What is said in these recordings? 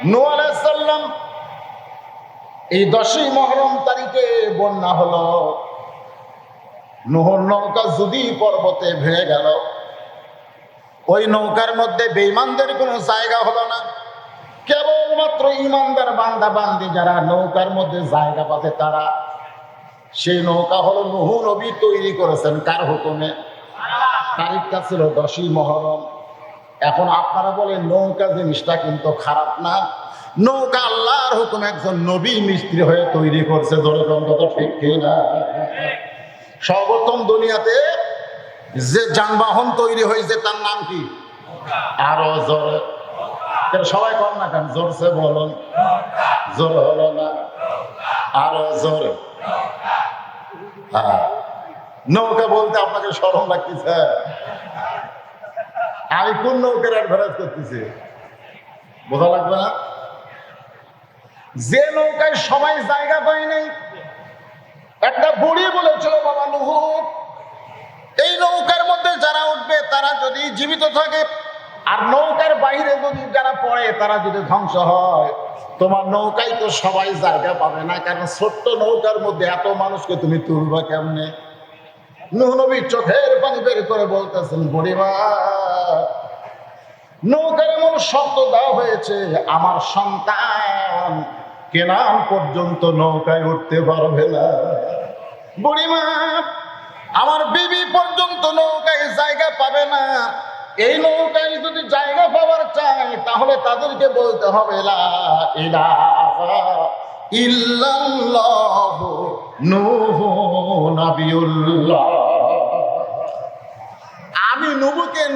নূহ আলাইহিস সালাম এই 10ই মুহররম তারিখে বন্যা হলো। নূহর নৌকা যদি পর্বতে ভেঙে গেল, ওই নৌকার মধ্যে বেঈমানদের কোনো জায়গা হলো না। কেবলমাত্র ইমানদার বান্দা বান্দি যারা নৌকার মধ্যে জায়গা পাবে তারা। সেই নৌকা হলো নূহ নবী তৈরি করেছেন। কার হুকুমে? তারিখটা ছিল 10ই মুহররম। এখন আপনারা বলেন নৌকা জিনিসটা কিন্তু খারাপ না। নৌকা আল্লাহর হুকুমে একজন নবী মিস্ত্রি হয়ে তৈরি করছে। জোরে কত ঠিক কিনা? সর্বপ্রথম দুনিয়াতে যে যানবাহন তৈরি হয়েছে তার নাম কি? আরো জোরে সবাই কর না কেন? জোরসে বলুন। জোর হলো না, আরো জোরে। হ্যাঁ, নৌকা বলতে আপনাকে শরম লাগতেছে? আমি কোন নৌকার অ্যাডভার্টাইজ করতেছি বোঝা লাগবে না? যে নৌকায় সবাই জায়গা পায় নাই, একটা বুড়ি বলেছিল, বাবা নূহ, এই নৌকার মধ্যে যারা উঠবে তারা যদি জীবিত থাকে, আর নৌকার বাইরে যদি যারা পড়ে তারা যদি ধ্বংস হয়, তোমার নৌকায় তো সবাই জায়গা পাবে না, কারণ ছোট্ট নৌকার মধ্যে এত মানুষকে তুমি তুলবা কেমনে? নূহ নবী চোখের পানি বের করে বলতেছেন, বুড়িমা, নৌকার এমন শব্দ দেওয়া হয়েছে, আমার সন্তান কেনান পর্যন্ত নৌকায় উঠতে পারবে না। বুড়িমা, আমার বিবি পর্যন্ত নৌকায় জায়গা পাবে না। এই নৌকায় যদি জায়গা পাওয়ার চাই তাহলে তাদেরকে বলতে হবে লা ইলাহা ইল্লাল্লাহু নূহ নবিয়ুল্লাহ। আমি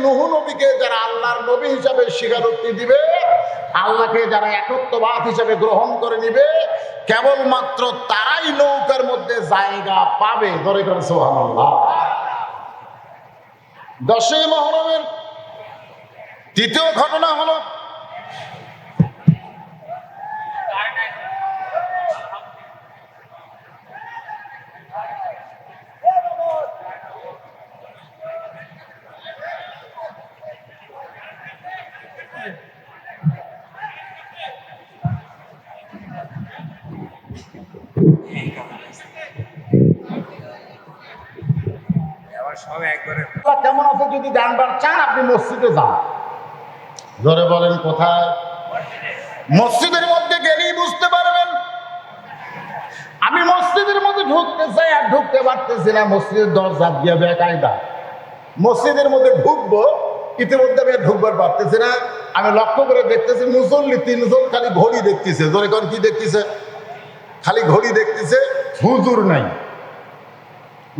নূহ নবীকে যারা আল্লাহর নবী হিসাবে স্বীকারোক্তি দিবে, আল্লাহকে যারা একত্ববাদ হিসাবে গ্রহণ করে নিবে, কেবলমাত্র তারাই নৌকার মধ্যে জায়গা পাবে। ধরে করে সুবহানাল্লাহ। 10ই মুহররমের তৃতীয় ঘটনা হলো, কেমন আছে যদি জানবার চান আপনি মসজিদে যান। ধরে বলেন কোথায়? মসজিদের মধ্যে গেলেই বুঝতে পারবেন। আমি মসজিদের মধ্যে ঢুকতে চাই আর ঢুকতে পারতেছি না। মসজিদের দরজা দিয়ে বেকায়দা মসজিদের মধ্যে ঢুকবো, ইতিমধ্যে আমি ঢুকবার পারতেছি না। আমি লক্ষ্য করে দেখতেছি মুসল্লি 3 জন খালি ঘড়ি দেখতেছে। ধরে কোন কি দেখতেছে? খালি ঘড়ি দেখতেছে, হুজুর নাই।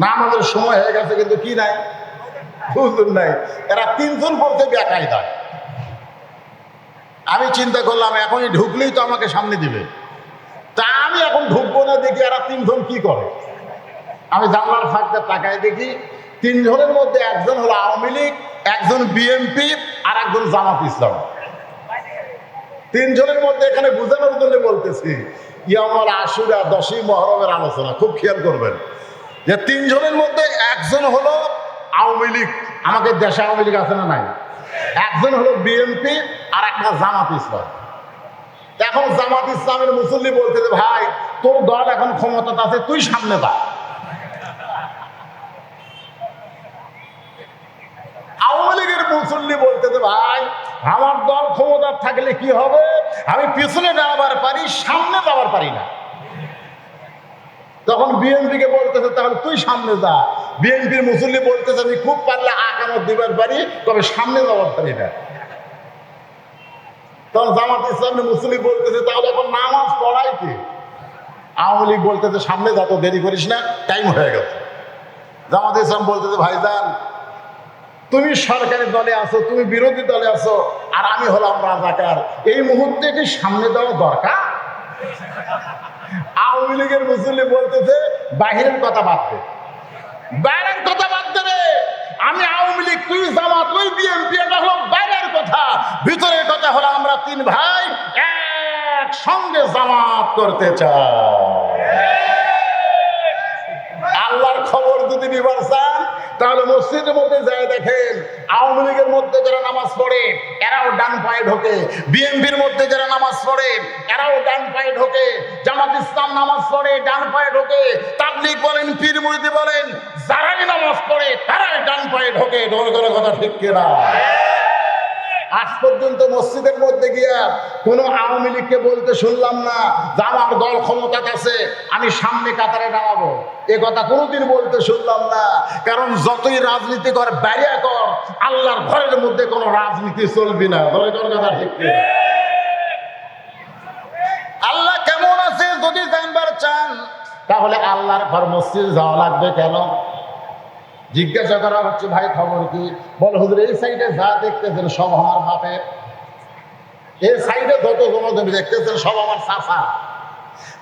নামাজের সময় হয়ে গেছে কিন্তু কি নাই? হুজুর নাই। এরা 3 জন পড়তে বেকায়দা। আমি চিন্তা করলাম এখনই ঢুকলেই তো আমাকে সামনে দিবে, তা আমি এখন ঢুকবো না। দেখি এরা 3 জন কি করে। আমি জানলার ফাঁকটা তাকায় দেখি 3 জনের মধ্যে একজন হলো আওয়ামী লীগ, একজন বিএনপি, আর একজন জামাত ইসলাম। 3 জনের মধ্যে এখানে বোঝানোর জন্য বলতেছি, ইয়ামুল আশুরা 10ই মুহররমের আলোচনা খুব খেয়াল করবেন যে 3 জনের মধ্যে একজন হলো আওয়ামী লীগ, আমাদের দেশে আওয়ামী লীগ আছে না নাই? একজন হলো বিএনপি আর একটা জামাত ইসলাম। এখন জামাত ইসলামের মুসল্লি বলতেছে, ভাই তোর দল এখন ক্ষমতা আছে, তুই সামনে যা। আওয়ামী লীগের মুসল্লি বলতেছে, ভাই আমার দল ক্ষমতা থাকলে কি হবে, আমি পিছনে যাওয়ার পারি, সামনে যাওয়ার পারি না। তখন বিএনপিকে বলতেছে, তাহলে তুই সামনে যা। বিএনপির মুসল্লি বলতেছে, আমি খুব পারলে আকামত দিবার পারি, তবে সামনে যাওয়ার পারি না। তখন জামাত ইসলামের মুসল্লি বলতেছে, তাহলে এখন নামাজ পড়াই কি? আওয়ামী লীগ বলতেছে, সামনে যা, তো দেরি করিস না, টাইম হয়ে গেছে। জামাত ইসলাম বলতেছে, ভাইজান তুমি সরকারি দলে আছো, তুমি বিরোধী দলে আছো, আর আমি হলাম রাজাকার, এই মুহূর্তে কি সামনে দেওয়া দরকার? আওয়ামী লীগের মুসল্লি বলতেছে, বাহিরের কথা বাদ দে, বাইরের কথা বাদ দে রে। আমি আওয়ামী লীগ, তুই জামাত, তুই বিএনপি, এটা হলো বাইরের কথা। ভিতরের কথা হলো আমরা 3 ভাই একসঙ্গে জামাত করতে চাই। আল্লাহর খবর যদি নিবার চান তাহলে মসজিদের মধ্যে যায় দেখেন আওয়ামী লীগের মধ্যে যারা নামাজ পড়ে এরাও ডান পায়ে ঢোকে, বিএনপির মধ্যে যারা নামাজ পড়ে এরাও ডান পায়ে ঢোকে, জামাত ইসলাম নামাজ পড়ে ডান পায়ে ঢোকে, তাবলীগ বলেন পীর মুরিদি বলেন যারাই নামাজ পড়ে তারাই ডান পায়ে ঢোকে। ঢোল কথা ঠিক কিনা? আজ পর্যন্ত মসজিদের মধ্যে গিয়া কোন আওয়ামী লীগকে বলতে শুনলাম না যে আমার দল ক্ষমতাতে আছে আমি সামনে কাতারে দাঁড়াবো, এ কথা কোনোদিন বলতে শুনলাম না। কারণ যতই রাজনীতি কর বাইরে কর, আল্লাহর ঘরের মধ্যে কোনো রাজনীতি চলবি না। কথা ঠিক কিনা? আল্লাহ কেমন আছে যদি জানবার চান তাহলে আল্লাহর ঘর মসজিদ যাওয়া লাগবে কেন? জিজ্ঞাসা করা হচ্ছে ভাই খবর কি? বলে হুজুর এই সাইডে যা দেখতেছেন সব আমার বাপের, এই সাইডে যত জনজমি দেখতেছেন সব আমার চাচা,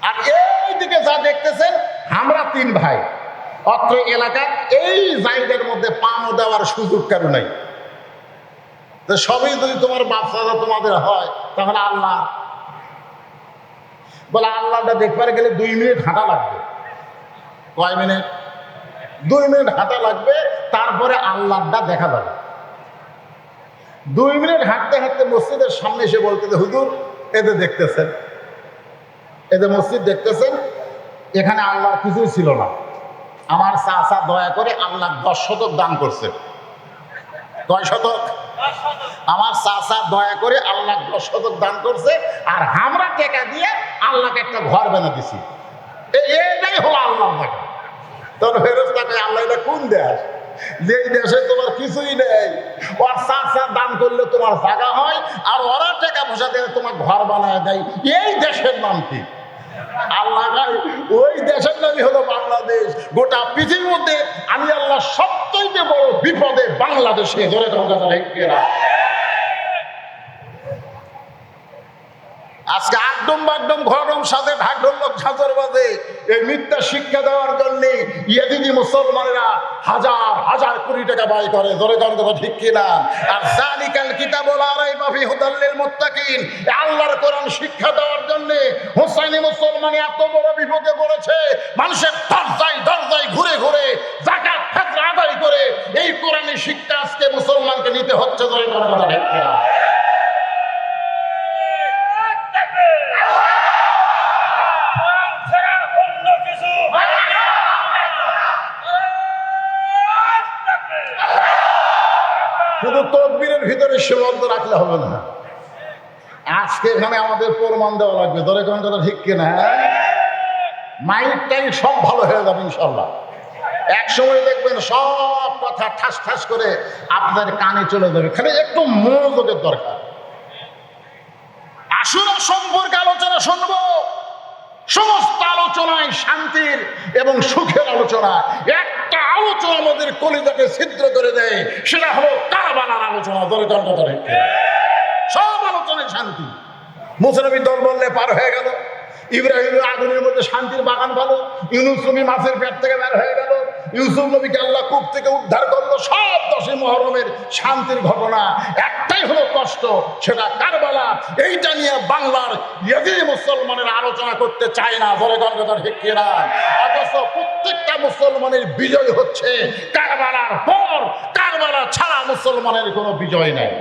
আর এই দিকে যা দেখতেছেন আমরা 3 ভাই। অত্র এলাকা এই জায়গার মধ্যে পানো দেওয়ার সুযোগ কেন নাই? তো সবই যদি তোমার বাপ চাচা তোমাদের হয় তাহলে আল্লাহ বলে আল্লাহটা দেখবার গেলে 2 মিনিট হাঁটা লাগবে। কয় মিনিট? 2 মিনিট হাঁটা লাগবে, তারপরে আল্লাহটা দেখা যাবে। 2 মিনিট হাঁটতে হাঁটতে মসজিদের সামনে এসে বলতে হুজুর এদের দেখতেছেন, এদের মসজিদ দেখতেছেন, এখানে আল্লাহর কিছুই ছিল না, আমার চাচা দয়া করে আল্লাহ 10 শতক দান করছে। কয় শতক? আমার চাচা দয়া করে আল্লাহ 10 শতক দান করছে, আর আমরা টাকা দিয়ে আল্লাহকে একটা ঘর বানা দিছি। এইটাই হলো আল্লাহর টাকা। তোর ফেরেশতাকে আল্লাহ এটা কোন দেশ? যেই দেশে তোমার কিছুই নেই, ওর চাচা দান করলে তোমার জায়গা হয়, আর ওরা টাকা পয়সা দিয়ে তোমার ঘর বানায় দেয়। এই দেশের নাম কি? আল্লাহ ওই দেশের নামই হলো বাংলাদেশ। গোটা পৃথিবীর মধ্যে আমি আল্লাহ সবচেয়ে বড় বিপদে বাংলাদেশে ধরে থাকা। আজকে একদম ঘরম সাথে ঢাকঢোল ঝাঁঝর বাজে এই মিথ্যা শিক্ষা দেওয়ার জন্য ইয়াজিদি মুসলমানেরা হাজার হাজার কোটি টাকা ব্যয় করে। ধরে কথা ঠিক কিনা? আর যালিকাল কিতাবুল লা রাইবা ফীহি হুদাল লিল মুত্তাকিন, আল্লাহর কোরআন শিক্ষা দেওয়ার জন্য হুসাইনি মুসলমান এত বড় বিপদে পড়েছে, মানুষের দরজায় ঘুরে ঘুরে যাকাত ফিতরা আদায় করে এই কোরআনের শিক্ষা আজকে মুসলমানকে নিতে হচ্ছে। ধরে কথা ঠিক কিনা? শুধু তকবীরের ভিতরে সীমাবদ্ধ রাখলে হবে না, আজকে এখানে আমাদের প্রমাণ দেওয়া লাগবে। ধরে কোন কথা ঠিক কিনা? মাইকটাই সব ভালো হয়ে যাবে ইনশাল্লাহ। এক সময় দেখবেন সব কথা ঠাস ঠাস করে আপনাদের কানে চলে যাবে, খালি একটু মনোযোগের দরকার। আশুরা সম্পর্কে আলোচনা শুনবো, সমস্ত আলোচনায় শান্তির এবং সুখের আলোচনা। একটা আলোচনা আমাদের কলিজাকে ছিদ্র করে দেয়, সেটা হলো কারবালার আলোচনা। ধরে কথা ঠিক কিনা? সব আলোচনায় শান্তি। মুসা নবীর দল বললে পার হয়ে গেল, ইব্রাহিমের আগুনের মধ্যে শান্তির বাগান ভালো, ইউনুস নবী মাছের পেট থেকে বের হয়ে গেল, ইউসুফ নবীকে আল্লাহ কূপ থেকে উদ্ধার করলো। সব 10 মুহররমের শান্তির ঘটনা। একটাই হলো কষ্ট, সেটা কারবালা। এইটা নিয়ে বাংলার ইয়াজিদি মুসলমানের আলোচনা করতে চায় না। ধরে কথা ঠিক কিনা? অথচ প্রত্যেকটা মুসলমানের বিজয় হচ্ছে কারবালার পর। কারবালা ছাড়া মুসলমানের কোনো বিজয় নেই।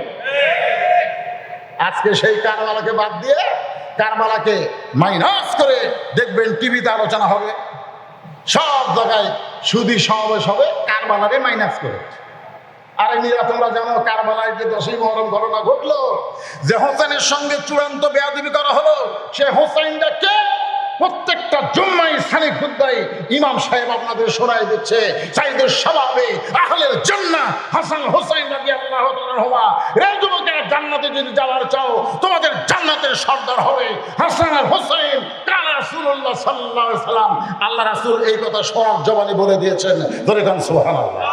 আজকে সেই কারবালাকে বাদ দিয়ে কারবালাকে মাইনাস করে দেখবেন টিভিতে আলোচনা হবে, সব জায়গায় সুদী সমাবেশ হবে কারবালারে মাইনাস করে। আরে মিরা, তোমরা জানো কারবালায় যে 10ই মুহররম ঘটনা ঘটলো, যে হোসেনের সঙ্গে চূড়ান্ত বেয়াদবি করা হলো, সে হোসেনটা কে? প্রত্যেকটা জুম্মায় সানি খুতবায় ইমাম সাহেব আপনাদের শোনায় দিচ্ছে, সাইদের স্বভাবে আহলের জান্নাহ হাসান হোসেন রাদিয়াল্লাহু তাআলা হুমা। রে যুবকেরা, জান্নাতে যদি যাওয়ার চাও তোমাদের জান্নাতের সর্দার হবে হাসান আর হোসেন। কাল রাসূলুল্লাহ সাল্লাল্লাহু আলাইহি সাল্লাম, আল্লাহ রাসূল এই কথা শোনার জবানে বলে দিয়েছেন। ধরে গান সুবহানাল্লাহ।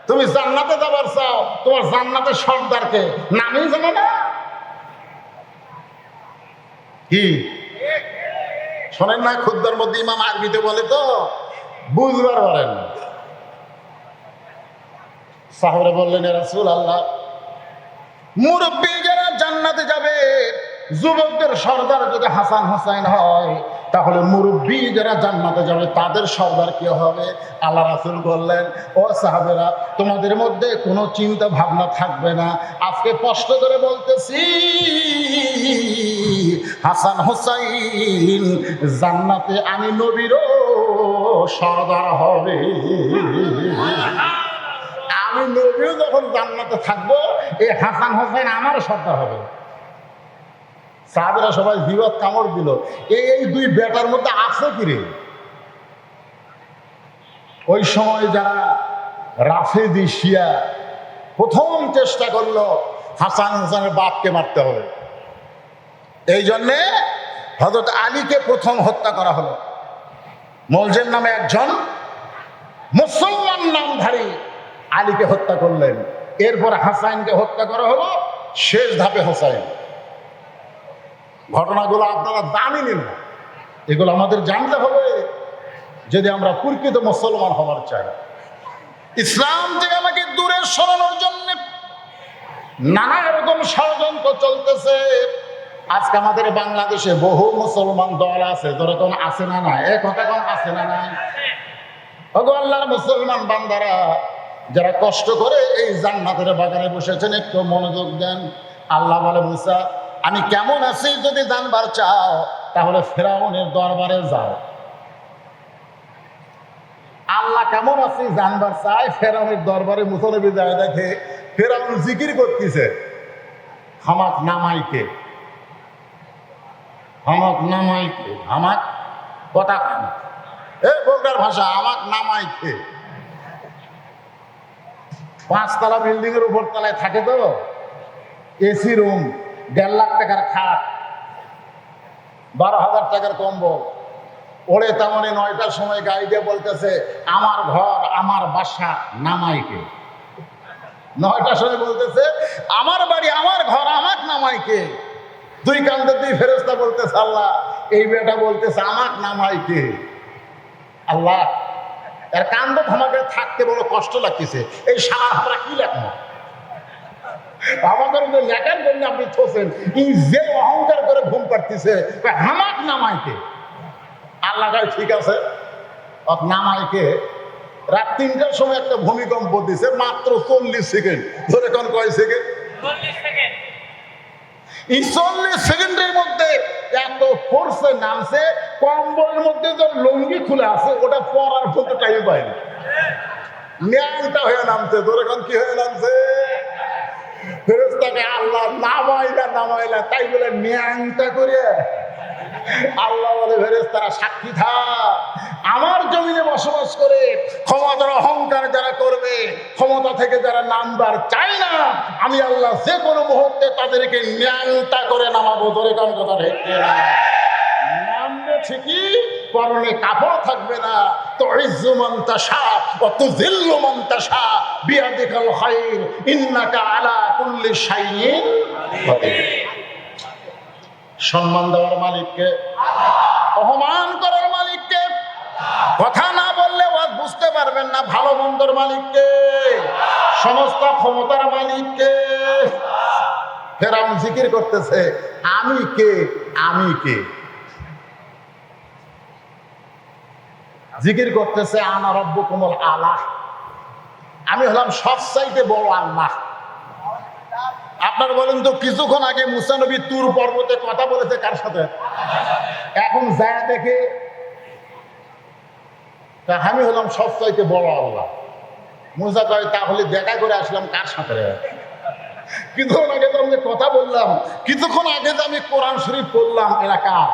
তুমি জান্নাতে যাবার চাও, তোমার জান্নাতের সর্দারকে নামই জানো না? কি শোনেন না? খুদ্বার মধ্যে ইমাম আরবিতে বলে তো বুঝবার পারেন না। সাহাবারা বললেন, ইয়া রাসূলুল্লাহ, মুরব্বী যারা জান্নাতে যাবে, যুবকদের সর্দার যদি হাসান হোসেন হয় তাহলে মুরব্বী যারা জান্নাতে যাবে তাদের সর্দার কি হবে? আল্লাহ রাসূল বললেন, ও সাহাবেরা, তোমাদের মধ্যে কোনো চিন্তা ভাবনা থাকবে না। আজকে কষ্ট করে বলতেছি, হাসান হুসাইন জান্নাতে আমি নবীরও সর্দার হবে। আমি নবীও যখন জান্নাতে থাকবো, এই হাসান হুসাইন আমার সর্দার হবে। সাহাবেরা সবাই জিওয়াত কামড় দিল, এই দুই বেটার মধ্যে আছে কি রে? ওই সময় যারা রাফেদি শিয়া প্রথম চেষ্টা করলো হাসান হুসাইনের বাপকে মারতে হবে। এই জন্যে হযরত আলীকে প্রথম হত্যা করা হলো। মোলজেম নামে একজন মুসলমান নামধারী আলীকে হত্যা করলেন। এরপর হাসাইনকে হত্যা করা হলো, শেষ ধাপে হোসাইন। ঘটনাগুলো আপনারা জানেন না, এগুলো আমাদের জানতে হবে যদি আমরা প্রকৃত মুসলমান হওয়ার চাই। ইসলাম থেকে আমাকে দূরে সরানোর জন্য নানা রকম ষড়যন্ত্র চলতেছে। আজকে আমাদের বাংলাদেশে বহু মুসলমান দল আছে, যেরকম আছে না নাই? এক কথা কোন আছে না নাই? ওগো আল্লাহর মুসলমান বান্দারা, যারা কষ্ট করে এই জান্নাতের বাগানে বসেছেন, একটু মনোযোগ দেন। আল্লাহ বলে, মুসা, আমি কেমন আছি যদি জানবার চাও তাহলে ফেরাউনের দরবারে যাও। আল্লাহ কেমন আছি জানবার চাই, ফেরাউনের দরবারে মুসা নবী যায়, দেখে ফেরাউন জিকির করতেছে, হামাক নামাইকে, হামাক নামাইকে, হামাক কথা খান, এ বলটার ভাষা, আমাক নামাইকে। 5 তলা বিল্ডিং এর উপর তলায় থাকে তো, এসি রুম, 1.5 লাখ টাকার খাট, 12,000 টাকার কম্বল, ওরে তেমনই 9টার সময় গাড়ি দিয়ে বলতেছে, আমার ঘর আমার বাসা নামাইকে। 9টার সময় বলতেছে, আমার বাড়ি আমার ঘর আমাক নামাইকে। 2 কান্দে 2 ফেরেশতা বলতেছে, আল্লাহ এই বেটা বলতেছে আমাক নামাইকে। আল্লাহ এর কান্দ থামাকে থাকতে বড় কষ্ট লাগতেছে, এই সারা আমরা কি লেখবো? আমাদের লেখার জন্য আপনি থোছেন, যে অহংকার করে ঘুম পাড়তেছে হামাক নামাইকে। আল্লাহ কয় ঠিক আছে, নামাইকে। রাত 3টার সময় একটা ভূমিকম্প দিছে, মাত্র 40 সেকেন্ড ধরে, কোন কয় সেকেন্ড? 40 সেকেন্ড। এই 40 সেকেন্ডের মধ্যে এত ফোর্সে নামছে, কম্বলের মধ্যে যে লুঙ্গি খুলে আছে ওটা পরার মতো টাইম পায়নি, ন্যাংটা হয়ে নামছে। ধরে কোন কি হয়ে নামছে? ফেরেশতাকে আল্লাহ নামাইলা তাই বলে ন্যাংটা করে। আল্লাহ বলে, ফেরেশতারা সাক্ষী থাক, আমার জমিনে বসবাস করে ক্ষমতার অহংকার যারা করবে, ক্ষমতা থেকে যারা নামবার চায় না, আমি আল্লাহ যে কোনো মুহূর্তে তাদেরকে ন্যাংটা করে নামাবো। ধরে কোন কথা ঢেকে না, নামবে ঠিকই, পরনে কাপড় থাকবে না। তো ইজ্জু মান তাশা ওয়া তুযিল্লু মান তাশা বিয়াদিকাল খায়র ইন্নাকা আলা কুল্লি শাইইন কাদির। সম্মান দেওয়ার মালিককে, অপমান করার মালিককে, কথা না বললে ওয়াজ বুঝতে পারবেন না ভালো মন্দর মালিককে, সমস্ত ক্ষমতার মালিককে। ফেরাউন জিকির করতেছে, আমি কে, আমি কে। জিকির করতেছে, আনা রব্বুকুমুল আলা, আমি হলাম সবচাইতে বড় আল্লাহ। আপনারা বলেন তো, কিছুক্ষণ আগে মুসা নবী তুর পর্বতে কথা বলেছে কার সাথে? এখন যায় দেখে আমি হলাম সবচাইতে বড় আল্লাহ। মুসা কয়, তাহলে দেখা করে আসলাম কার সাথে? কিছুক্ষণ আগে তো আমি কথা বললাম, কিছুক্ষণ আগে যে আমি কোরআন শরীফ পড়লাম, এরা কার?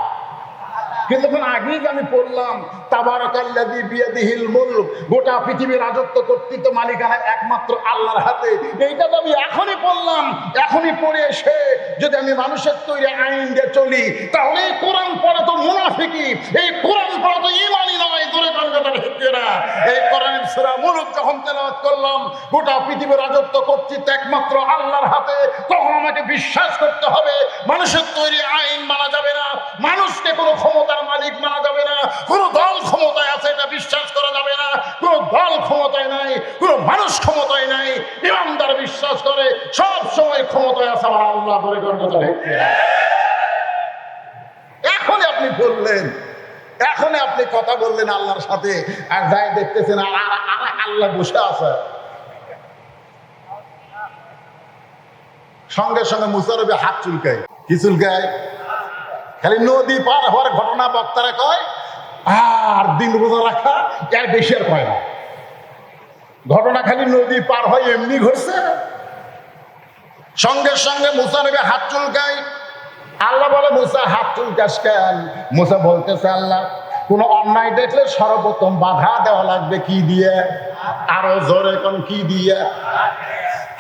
কিছুক্ষণ আগেই যে আমি পড়লাম, তাবারাকাল্লাযী বিয়াদিহিল মুলক, গোটা পৃথিবীর রাজত্ব কর্তৃত্ব মালিকানা একমাত্র আল্লাহর হাতে। এইটা তো আমি এখনই পড়লাম। এখনই পড়ে এসে যদি আমি মানুষের তৈরি আইন দিয়ে চলি, তাহলে এই কোরআন পড়া তো মুনাফিকি, এই কোরআন পড়া তো ঈমানই নয়। দূরে কথা ঢুকছে না। এই কোরআনের সূরা মুলক যখন তেলাওয়াত করলাম, গোটা পৃথিবীর রাজত্ব কর্তৃত্ব একমাত্র আল্লাহর হাতে, তখন আমাকে বিশ্বাস করতে হবে মানুষের তৈরি আইন মানা যাবে না, মানুষকে কোনো ক্ষমতার মালিক মানা যাবে না, কোনো দল ক্ষমতায় আছে এটা বিশ্বাস করা যাবে না, কোনো দল ক্ষমতায় নাই, কোনো মানুষ ক্ষমতায় নাই। ইমানদার বিশ্বাস করে সব সময় ক্ষমতায় আছে আমার আল্লাহ। করে কথা এখন আপনি বললেন এখন আপনি কথা বললেন আল্লাহর সাথে, আর যাই দেখতেছেন আল্লাহ বসে আছে। সঙ্গে সঙ্গে মুসা নবী হাত চুলকায়। কি চুলকায়? খালি নদী পার হওয়ার ঘটনা বক্তারা কয়, আর দিন রোজা রাখা এর বেশি আর কয় না। ঘটনা খালি নদী পার হয় এমনি ঘটছে। সঙ্গে সঙ্গে মুসা নবী হাত চুলকায়। আল্লাহ বলে, মুসা হাত চুলকাস কেন? মুসা বলতেছে, আল্লাহ কোন অন্যায় দেখলে সর্বপ্রথম বাধা দেওয়া লাগবে কি দিয়ে? আরো জোরে কোন কি দিয়ে?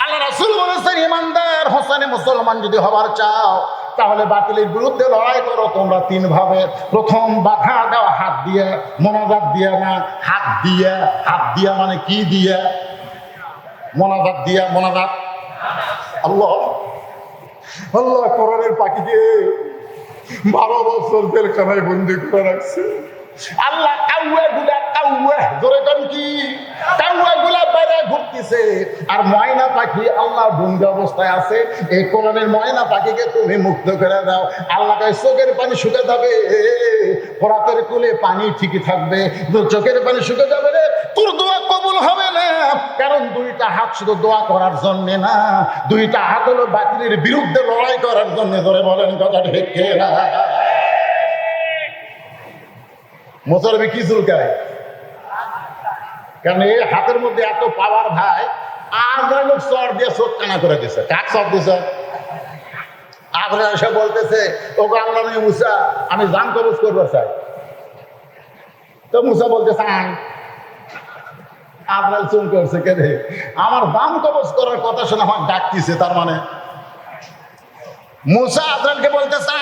আল্লাহ রাসূল বলেছেন, ইমানদার হোসেনে মুসলমান যদি হবার চাও তাহলে বাতিলের বিরুদ্ধে লড়াই করো তোমরা তিন ভাবে। প্রথম বাধা দেওয়া হাত দিয়ে, মোনাজাত দিয়ে না, হাত দিয়ে। হাত দিয়া মানে কি দিয়ে? মোনাজাত দিয়া। মোনাজাত আল্লাহ আল্লাহ কোরআনের পাখিকে 12 বছর জেলখানায় বন্দি করে রাখছে। আল্লাহ কাউয়া গুলা জোরে কন কি? কাউয়া গুলা বাইরে ঘুরতেছে, আর ময়না পাখি আল্লাহ বন্দি অবস্থায় আছে। এই কোরআনের ময়না পাখিকে তুমি মুক্ত করে দাও। আল্লাহ কয়, চোখের পানি শুকে যাবে, ফোরাতের কুলে পানি ঠিকই থাকবে, চোখের পানি শুকে যাবে রে, তোর দোয়া কবুল হবে না। কারণ দুইটা হাত শুধু দোয়া করার জন্য না, দুইটা হাত হলো বাতিলের বিরুদ্ধে লড়াই করার জন্য। ধরে বলেন কথা ঠিক না? মুসলমান কি চুলকায়? কারণ এই হাতের মধ্যে এত পাওয়ার ভাই, আর লোক চর দিয়ে চোখ কানা করে দিছে। কাক চর দিছে? আজরা এসে বলতেছে, ওকে আল্লাহ নবী মুসা, আমি জান কবজ করবো চাই। তো মুসা বলতেছে, আজরাইল চুল করছে কে রে? আমার দাম কবজ করার কথা শুনে আমার ডাকতিছে। তার মানে মুসা আজরাইলকে বলতেছে,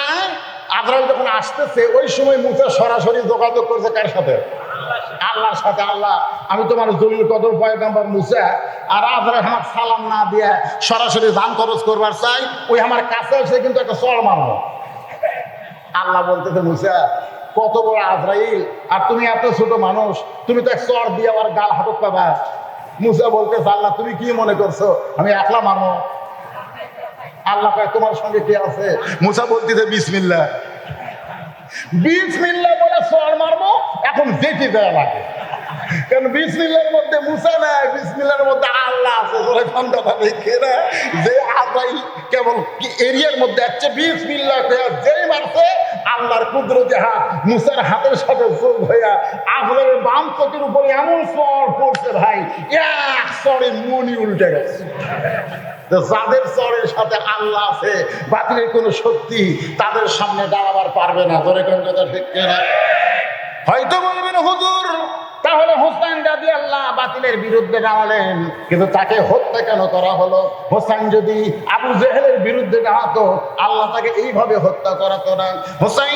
আজরাইল যখন আসতেছে ওই সময় মুসা সরাসরি যোগাযোগ করছে কার সাথে? আল্লাহর সাথে। আল্লাহ, আমি তোমার জলিল কদর পয়গম্বর মুসা, আর আজরাইল আমার সালাম না দিয়ে সরাসরি জান কবজ করবার চাই, ওই আমার কাছে এসে কিন্তু একটা চড় মারবো। আল্লাহ বলতেছে, মুসা কত বড় আজরাইল, আর তুমি এত ছোট মানুষ, তুমি তো এক চড় দিয়ে আমার গাল হাতত পাবা। মুসা বলতেছে, আল্লাহ তুমি কি মনে করছো আমি একলা মারবো? আল্লাহ কয়, তোমার সঙ্গে কে আছে? মুসা বলতেছে, বিসমিল্লাহ। বিসমিল্লাহ বলে চড় মারবো। এখন যেতে দেওয়া লাগে, কারণ বিসমিল্লাহর মধ্যে মুসা নাই, বিসমিল্লাহর মধ্যে আল্লাহ আছে। বলে কথা দেখে না যে আজরাইল কেবল এরিয়ার মধ্যে আছে, বিসমিল্লাহ যেই মারছে আল্লাহর কুদরতি হাত মুসার হাতের সাথে যোগ হইয়া আজরাইলের বাম চোখের উপরে এমন চড় পড়ছে ভাই, এক চড়ে মনি উল্টে গেছে। যাদের চরের সাথে আল্লাহ আছে, বাতিলের কোন শক্তি তাদের সামনে দাঁড়াবার পারবে না। ধরে কোন কথা ঠিক না? হয়তো বলবেন, হুজুর তাহলে হোসেন রাদিয়াল্লাহু বাতিলের বিরুদ্ধে দাঁড়ালেন, কিন্তু তাকে হত্যা কেন করা হলো? হোসেন যদি আবু জেহেলের বিরুদ্ধে দাঁড়াতো, আল্লাহ তাকে এইভাবে হত্যা করাতো না। হোসেন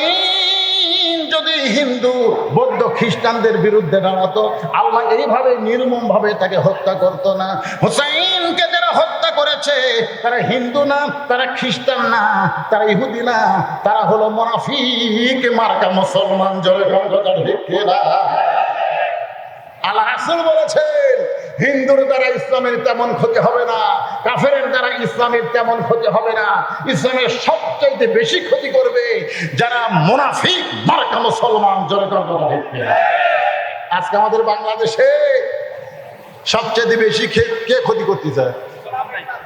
যদি হিন্দু বৌদ্ধ খ্রিস্টানদের বিরুদ্ধে দাঁড়াতো, আল্লাহ এইভাবে নির্মম ভাবে তাকে হত্যা করতো না। হোসেনকে যারা হত্যা করেছে তারা হিন্দু না, তারা খ্রিস্টান না, তারা ইহুদি না, তারা হলো মুনাফিক মার্কা মুসলমান। জোরে কথা ঠিক না? আল্লাহ রাসূল বলেছেন, হিন্দুর দ্বারা ইসলামের তেমন ক্ষতি হবে না, কাফেরের দ্বারা ইসলামের তেমন ক্ষতি হবে না। ইসলামের সবচাইতে বেশি ক্ষতি করবে যারা মুনাফিক মার্কা মুসলমান। জোরে কথা ঠিক না? আজকে আমাদের বাংলাদেশে সবচেয়ে বেশি কে ক্ষতি করতে চায়?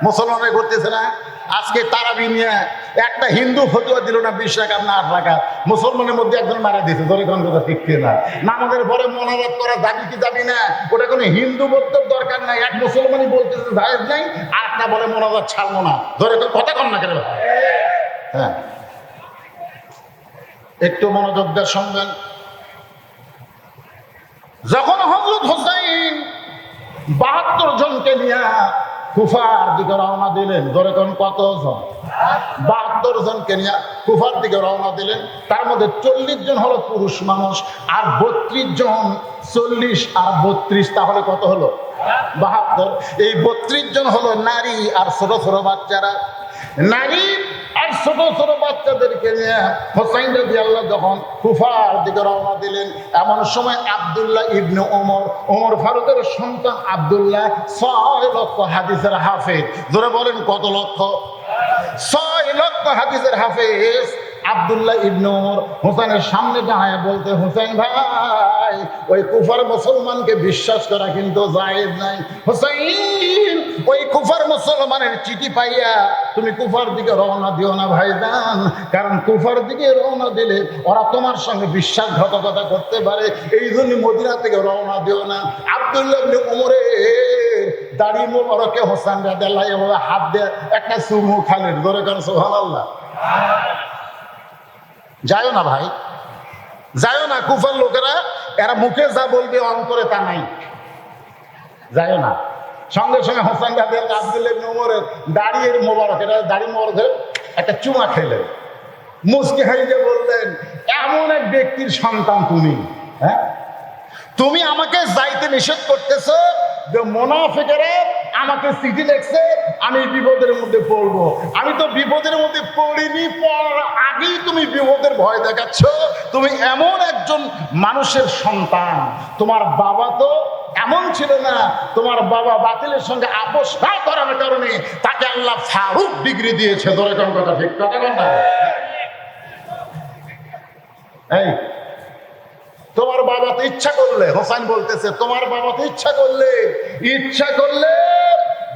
মুসলমানরা করতেছে না। আজকে তারাবি নিয়ে একটা হিন্দু ফতোয়া দিল না 20 টাকা না 8 টাকা, মুসলমানের মধ্যে একজন মারা দিয়েছে। ধরে কোন কথা ঠিক না? নামাজের পরে মোনাজাত করা যাবি কি যাবি না, ওটা কোনো হিন্দু বক্তব্য দরকার নাই। এক মুসলমানই বলতেছে জায়েজ নাই, আর একটা বলে মোনাজাত ছাড়বো না। ধরে কথা কম না কেন? হ্যাঁ, একটু মনোযোগ দিয়ে শুনবেন। যখন হযরত হুসাইন 72 জনকে নিয়ে কুফার দিকে রওনা দিলেন, ধরে কোন কতজন? 72 জনকে নিয়ে কুফার দিকে রওনা দিলেন। তার মধ্যে 40 জন হলো পুরুষ মানুষ, আর 32 জন। 40 আর 32 তাহলে কত হলো? 72। এই 32 জন হলো নারী আর ছোট ছোট বাচ্চারা। নারী আর ছোট ছোট বাচ্চাদেরকে নিয়ে হোসাইন রাদিয়াল্লাহু যখন কুফার দিকে রওনা দিলেন, এমন সময় আব্দুল্লাহ ইবনে ওমর ফারুকের সন্তান আব্দুল্লাহ 6 লক্ষ হাদিসের হাফেজ। ধরে বলেন কত লক্ষ? 6 লক্ষ হাদিসের হাফেজ আব্দুল্লাহ ইবনে ওমর হোসেনের সামনে দাঁড়ায় বলতে, হোসেন ভাই, ওই কুফার মুসলমানকে বিশ্বাস করা কিন্তু জায়েজ নাই। হোসেন, ওই কুফার মুসলমানের চিঠি পাইয়া তুমি কুফার দিকে রওনা দিও না ভাইজান, কারণ কুফার দিকে রওনা দিলে ওরা তোমার সঙ্গে বিশ্বাসঘাতকতা করতে পারে, এই জন্য মদিনা থেকে রওনা দিও না। আব্দুল্লাহ ইবনে ওমরের দাড়ি মোবারকে হোসেন রাদিয়াল্লাহু আনহু হাত দিয়ে একটা চুমু খালেন, ধরে কারণ সুবহানাল্লাহ। যাইও না ভাই, যাইও না। কুফার লোকেরা এরা মুখে যা বলবে অন্তরে তা নাই, যাইও না। সঙ্গে সঙ্গে হোসেন রাদিয়াল্লাহু আব্দুল্লাহ ইবনে ওমরের দাড়ির মোবারক, এটা দাড়ি মোবারক ধরে একটা চুমা খেলেন, মুচকি হাসিয়ে বললেন, এমন এক ব্যক্তির সন্তান তুমি, হ্যাঁ, তুমি আমাকে যাইতে নিষেধ করতেছো, যে মুনাফিকেরা আমাকে চিঠি লিখছে, আমি বিপদের মধ্যে পড়বো। আমি তো বিপদের মধ্যে পড়িনি, পড়ার আগেই তুমি বিপদের ভয় দেখাচ্ছ। তুমি এমন একজন মানুষের সন্তান, তোমার বাবা তো এমন ছিল না, তোমার বাবা বাতিলের সঙ্গে আপোষ না করার কারণে তাকে আল্লাহ ফারুক ডিগ্রি দিয়েছে। ধরে কোন কথা ঠিক কথা না? এই তোমার বাবা তো ইচ্ছা করলে, হোসেন বলতেছে, তোমার বাবা তো ইচ্ছা করলে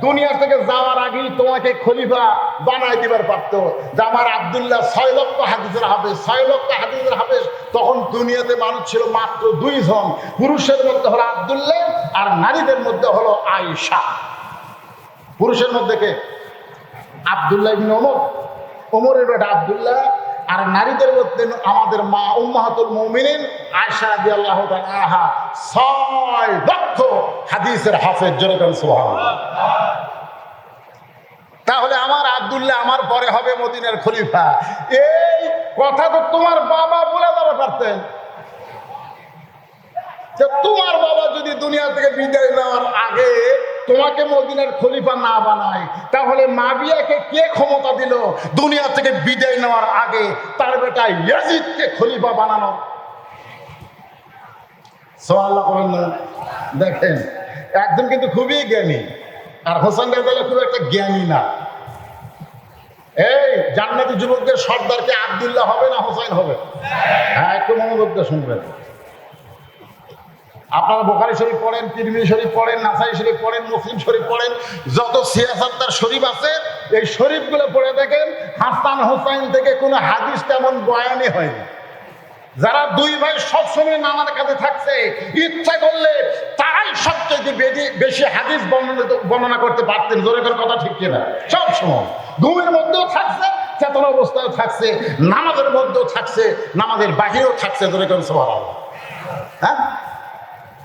দুনিয়া থেকে যাওয়ার আগেই তোমাকে খলিফা বানাই দিবার পারতো। যে আমার আব্দুল্লাহ 6 লক্ষ হাদিসের হাফেজ, 6 লক্ষ হাদিসের হাফেজ। তখন দুনিয়াতে মানুষ ছিল মাত্র 2 জন, পুরুষের মধ্যে হলো আব্দুল্লাহ আর নারীদের মধ্যে হলো আয়েশা। পুরুষের মধ্যে কে? আব্দুল্লাহ ইবনে ওমর, ওমরের বেটা আব্দুল্লাহ। আর নারীদের মধ্যে আমাদের মা উম্মাহাতুল মুমিনিন আয়েশা রাদিয়াল্লাহু তাআলা আনহা 6 লক্ষ হাদিসের হাফেজ। জোরে বলেন সুবহানাল্লাহ। তাহলে আমার আব্দুল্লাহ আমার পরে হবে মদিনার খলিফা, এই কথা তো তোমার বাবা বলে যাবে পারতেন। যে তোমার বাবা যদি দুনিয়া থেকে বিদায় নেওয়ার আগে তোমাকে মদিনার খলিফা না বানায়, তাহলে মাবিয়াকে কে ক্ষমতা দিল দুনিয়া থেকে বিদায় নেওয়ার আগে তার বেটা ইয়াজিদকে খলিফা বানানো? সুবহানাল্লাহ করেন না? দেখেন, একজন কিন্তু খুবই জ্ঞানী, আর হোসেন রাদিয়াল্লাহু খুব একটা জ্ঞানী না। এই জান্নাতি যুবকদের সর্দার কি আব্দুল্লাহ হবে না হোসেন হবে? হ্যাঁ, একটু মনোযোগ দিয়ে শুনবেন। আপনারা বুখারী শরীফ পড়েন, তিরমিজি শরীফ পড়েন, নাসাই শরীফ পড়েন, মুসলিম শরীফ পড়েন, যত সিয়াসাত্তার শরীফ আছে এই শরীফগুলো পড়ে দেখেন, হাসান হোসেন থেকে কোনো হাদিস তেমন বয়ানই হয়নি। যারা 2 ভাই সবসময় নানার কাছে থাকছে, ইচ্ছা করলে তারাই সবচেয়ে বেশি হাদিস বর্ণনা করতে পারতেন। জোরে করে কথা ঠিক কিনা? সব সময় ঘুমের মধ্যেও থাকছে, চেতনা অবস্থায় থাকছে, নামাজের মধ্যেও থাকছে, নামাজের বাহিরেও থাকছে। জোরে করে সুবহানাল্লাহ। হ্যাঁ,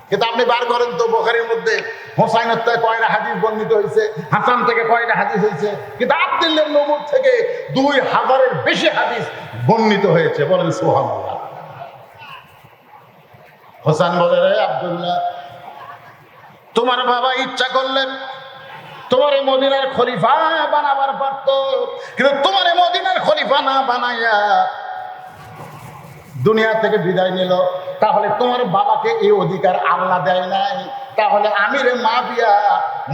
কিন্তু আপনি বার করেন তো বুখারীর মধ্যে হোসাইনের থেকে কয়টা হাদিস বর্ণিত হয়েছে, হাসান থেকে কয়টা হাদিস হয়েছে? কিন্তু আব্দুল্লাহ ইবনে ওমর থেকে 2000-এর বেশি হাদিস বর্ণিত হয়েছে। বলেন সুবহানাল্লাহ। হোসেন বলে, রে আব্দুল্লাহ, তোমার বাবা ইচ্ছা করলে তোমার মদিনার খলিফা বানাবার পারত, কিন্তু তোমার মদিনার খলিফা না বানাইয়া দুনিয়া থেকে বিদায় নিল। তাহলে তোমার বাবাকে এই অধিকার আল্লাহ দেয় নাই, তাহলে আমিরে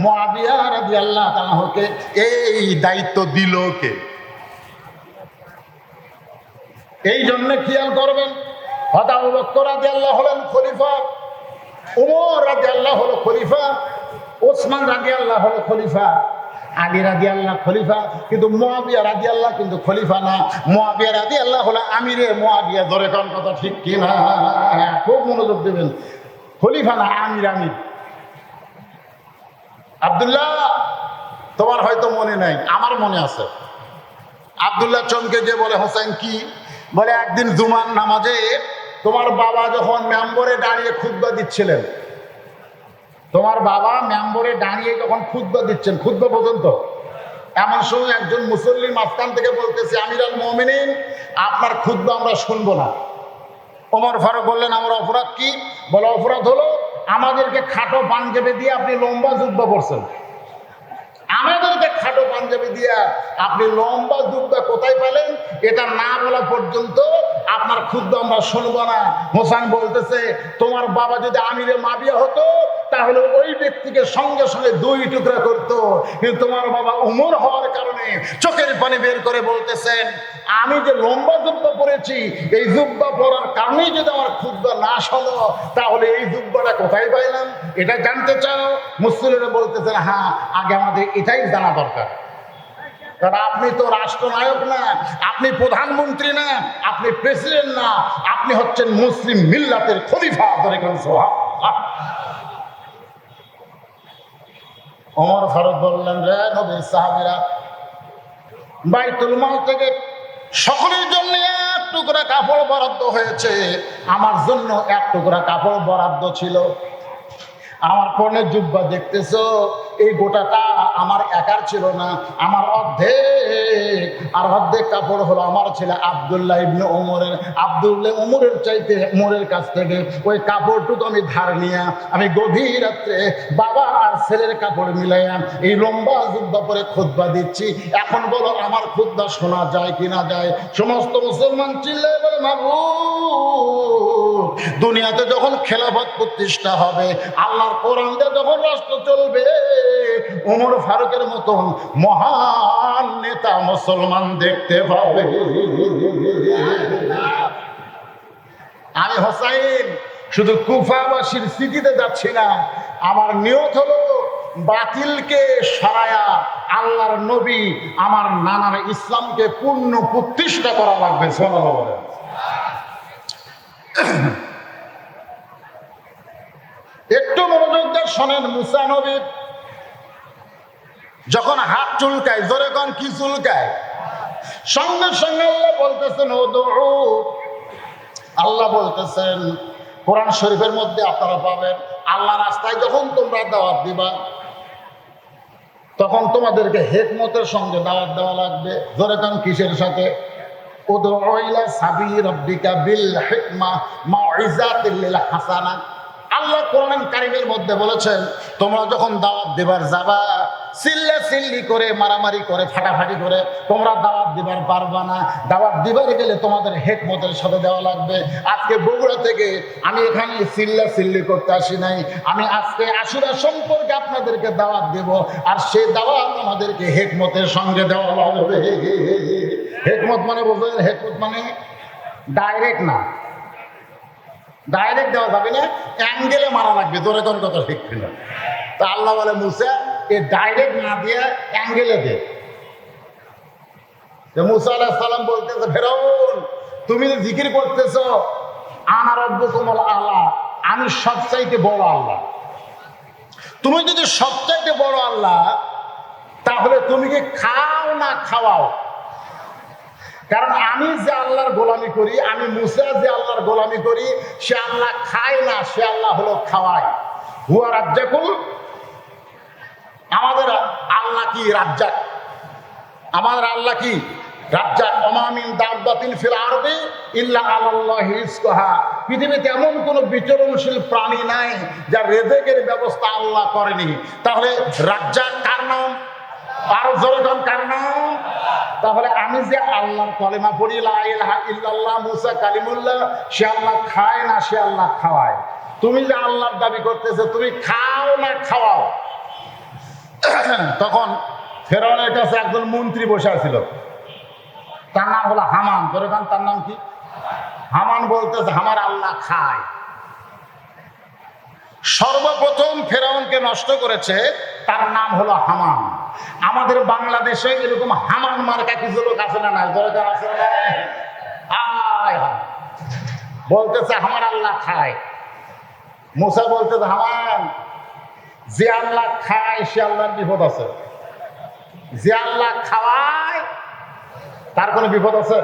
মুআবিয়া রাদিয়াল্লাহু তাআলাকে এই দায়িত্ব দিল কে? এই জন্য খেয়াল করবেন, হযরত আবু বকর রাদিয়াল্লাহু হলেন খলিফা, ওমর রাদিয়াল্লাহু হলো খলিফা, ওসমান রাদিয়াল্লাহু হলো খলিফা, আলী রাদিয়াল্লাহু খলিফা, কিন্তু মুআবিয়া রাদিয়াল্লাহু কিন্তু খলিফা না। মুআবিয়া রাদিয়াল্লাহু হলো আমিরে মুআবিয়া। ধরে কোন কথা ঠিক কি না? খুব মনোযোগ দেবেন। খলিফা না, আমির। আব্দুল্লাহ, তোমার হয়তো মনে নাই, আমার মনে আছে। আব্দুল্লাহ চমকে যে বলে, হোসেন কি? বলে, একদিন জুমার নামাজে তোমার বাবা যখন মেম্বরে দাঁড়িয়ে খুতবা দিচ্ছিলেন, তোমার বাবা মেম্বরে দাঁড়িয়ে যখন খুতবা দিচ্ছেন, খুতবা পর্যন্ত, এমন সময় একজন মুসল্লি মাঝখান থেকে বলতেছে, আমিরুল মুমিনিন, আপনার খুতবা আমরা শুনবো না। ওমর ফারুক বললেন, আমার অপরাধ কি? বলে, অপরাধ হলো আমাদেরকে খাটো পাঞ্জাবি দিয়ে আপনি লম্বা জুব্বা পরছেন। আমাদেরকে খাটো পাঞ্জাবি দিয়া আপনি লম্বা জুব্বা কোথায় পেলেন? এটা না বলা পর্যন্ত আপনার ক্ষুদ্র আমরা শুনবো না। হোসেন বলতেছে তোমার বাবা যদি আমিরে মাবিয়া হতো তাহলে ওই ব্যক্তিকে সঙ্গে সঙ্গে 2 টুকরা করতো, কিন্তু তোমার বাবা উমর হওয়ার কারণে চোখের পানি বের করে বলতেছেন আমি যে লম্বা জুব্বা পরেছি এই জুব্বা পরার কারণেই যদি আমার ক্ষুদ্র নাশ হলো তাহলে এই জুব্বাটা কোথায় পাইলাম এটা জানতে চাও? মুসলিমরা বলতেছেন হ্যাঁ, আগে আমাদের এটাই জানা দরকার। কারণ আপনি তো রাষ্ট্রনায়ক না, আপনি প্রধানমন্ত্রী না, আপনি প্রেসিডেন্ট না, আপনি হচ্ছেন মুসলিম মিল্লাতের খলিফা। ওমর ফারুক বললেন রে নবীর সাহাবীরা, বাইতুল মাল থেকে সকলের জন্য 1 টুকরা কাপড় বরাদ্দ হয়েছে, আমার জন্য 1 টুকরা কাপড় বরাদ্দ ছিল। আমার পরনে জুব্বা দেখতেছো, এই গোটাটা আমার একার ছিল না, আমার অর্ধেক, আর অর্ধেক কাপড় হলো আমার ছেলে আব্দুল্লাহ ইবনে ওমরের। আব্দুল্লাহ ওমরের চাইতে ওমরের কাছ থেকে ওই কাপড়টুকু আমি ধার নিয়ে আমি গভীর রাত্রে বাবা আর ছেলের কাপড় মিলাইয়া এই লম্বা জুব্বা পরে খুতবা দিচ্ছি। এখন বলো আমার খুতবা শোনা যায় কি না যায়? সমস্ত মুসলমান চিল্লায় বলে মাবুদ, দুনিয়াতে যখন খেলাফত প্রতিষ্ঠা হবে, আল্লাহর কোরআন দিয়ে যখন রাষ্ট্র চলবে, ওমর ফারুকের মতন মহান নেতা মুসলমান দেখতে পাবে। আমি হোসাইন শুধু কুফাবাসীর স্মৃতিতে যাচ্ছি না, আমার নিয়ত হলো বাতিলকে সরায়া আল্লাহর নবী আমার নানার ইসলামকে পূর্ণ প্রতিষ্ঠা করা লাগবে। সাল্লাল্লাহু একটু মনোযোগ দিয়ে শোনেন। মুসা নবী যখন হাত চুলকায়, জোরে কোন কি চুলকায়, সঙ্গে সঙ্গে আল্লাহ বলতেছেন ওদউ, আল্লাহ বলতেছেন কোরআন শরীফের মধ্যে আপনারা পাবেন আল্লাহ রাস্তায় যখন তোমরা দাওয়াত দিবা তখন তোমাদেরকে হিকমতের সঙ্গে দাওয়াত দেওয়া লাগবে। জোরে কোন কিসের সাথে? উদউ ইলা সাবিলি রাব্বিকা বিল হিকমা মাউইজাতিল লিল হাসানা। আল্লাহ কোরআন কারীমের মধ্যে বলেছেন তোমরা যখন দাওয়াত দিবার যাবা, চিল্লাচিল্লি করে মারামারি করে ফাটাফাটি করে তোমরা দাওয়াত দিবার পারবা না। দাওয়াত দিবার গেলে তোমাদের হিকমতের সাথে দেওয়া লাগবে। আজকে বগুড়া থেকে আমি এখানে চিল্লাচিল্লি করতে আসি নাই, আমি আজকে আশুরা সম্পর্কে আপনাদেরকে দাওয়াত দেব, আর সেই দাওয়াত আমাদেরকে হিকমতের সঙ্গে দেওয়া লাগবে। হিকমত মানে বুঝলেন? হিকমত মানে ডাইরেক্ট না, ডাইরেক্ট দেওয়া যাবে না, অ্যাঙ্গেলে মারা লাগবে। জোরে কোন কথা ঠিক না? তা আল্লাহ বলে মুসা এ ডাইরেক্ট না দিয়ে অ্যাঙ্গেলে দে। মুসা আলাইহিস সালাম বলতেছে ফেরাউন, তুমি যে জিকির করতেছো আনা রাব্বুকুমুল আলা, আমি সবচাইতে বড় আল্লাহ। তুমি যদি সবচাইতে বড় আল্লাহ, তাহলে তুমি কি খাও না খাওয়াও? কারণ আমি যে আল্লাহর গোলামি করি, আমি মুসা যে আল্লাহর গোলামি করি, সে আল্লাহ খায় না, সে আল্লাহ হলো খাওয়ায়। হুয়া রাজ্জাকুল, আমাদের আল্লাহ কি রাজ্জাক, আমাদের আল্লাহ কি রাজ্জাক। ওমা মিন দাব্বাতিন ফিল আরদি ইল্লা আলাল্লাহি রিজকুহা, পৃথিবীতে এমন কোনো বিচরণশীল প্রাণী নাই যার রিজকের ব্যবস্থা আল্লাহ করেনি। তাহলে রাজ্জাক কার নাম? আরো জোরে কোন কার নাম? তাহলে আমি যে আল্লাহর কলেমা পড়ি লা ইলাহা ইল্লাল্লাহ মুসা কালিমুল্লাহ, সে আল্লাহ খায় না, সে আল্লাহ খাওয়ায়। তুমি যে আল্লাহর দাবি করতেছো, তুমি খাও না খাওয়াও? তখন ফেরাউনের কাছে একজন মন্ত্রী বসে আছিল, তার নাম হলো হামান। ধরে গান, তার নাম কি? হামান। বলতেছে আমার আল্লাহ খায়। সর্বপ্রথম ফেরাউনকে নষ্ট করেছে তার নাম হলো হামান। আমাদের বাংলাদেশে এরকম হামান মার্কা কিছু লোক আছে না? নাই ধরে গান আছে না? বলতেছে আমার আল্লাহ খায়। মুসা বলতেছে হামান, যে আল্লাহ খায় সে আল্লাহর বিপদ আছে, যে আল্লাহ খাওয়ায় তার কোনো বিপদ আছে,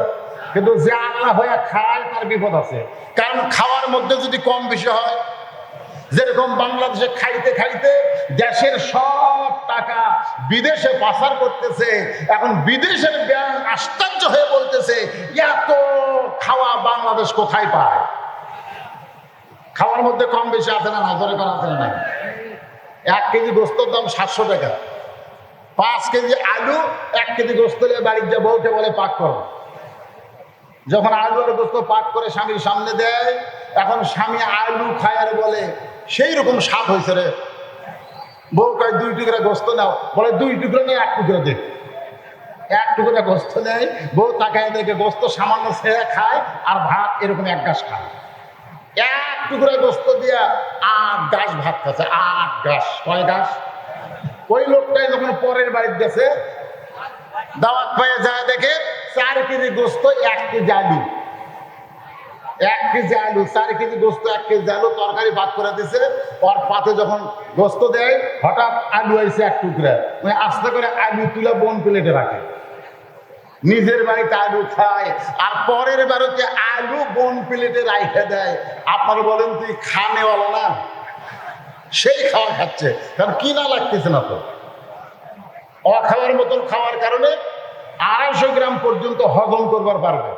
কিন্তু যে আল্লাহ হয়ে খায় তার বিপদ আছে। কারণ খাওয়ার মধ্যে যদি কম বেশি হয়, যেরকম বাংলাদেশে খাইতে খাইতে দেশের সব টাকা বিদেশে পাচার করতেছে, এখন বিদেশের ব্যাংক আশ্চর্য হয়ে বলতেছে এত খাওয়া বাংলাদেশ কোথায় পায়? খাওয়ার মধ্যে কম বেশি আছে না? নজরে করা আছে না? 1 কেজি গোস্তর দাম 700 টাকা, 5 কেজি আলু 1 কেজি গোস্ত বাড়ির যা বউকে বলে পাক করো। যখন আলু আর গোস্ত পাক করে স্বামীর সামনে দেয়, এখন স্বামী আলু খায় আর বলে সেই রকম স্বাদ হয়েছে রে। বউ কয় 2 টুকরা গোস্ত নাও, বলে 2 টুকরা নিয়ে 1 টুকরা দে। 1 টুকরা গোস্ত নেয়, বউ তাকায় দেখে গোস্ত সামান্য ছেড়ে খায় আর ভাত এরকম 1 গাছ খায়। 1 টুকরা গোস্ত দিয়া 8 গাছ ভাত খাচ্ছে। 8 গাছ। কয় গাছ? ওই লোকটাই যখন পরের বাড়ির গেছে, দাওয়াত পায়ে যায় দেখে 4 কেজি গোস্ত 1 কেজি আলু। 1 কেজি আলু, 4 কেজি গোস্ত, 1 কেজি আলু তরকারি ভাত করে দিছে। ওর পাতে যখন গোস্ত দেয়, হঠাৎ আলু আইছে 1 টুকরা, মানে আস্তে করে আলু তুলে বোন প্লেটে রাখে। নিজের বাড়িতে আলু খায় আর পরের বাড়িতে আলু বোন প্লেটে রাইখে দেয়। আপনারা বলেন তুই খানেওয়ালা না? সেই খাওয়া খাচ্ছে, কারণ কিনা লাগতেছে না তো। অখাওয়ার মতন খাওয়ার কারণে 250 গ্রাম পর্যন্ত হজম করবার পারবে,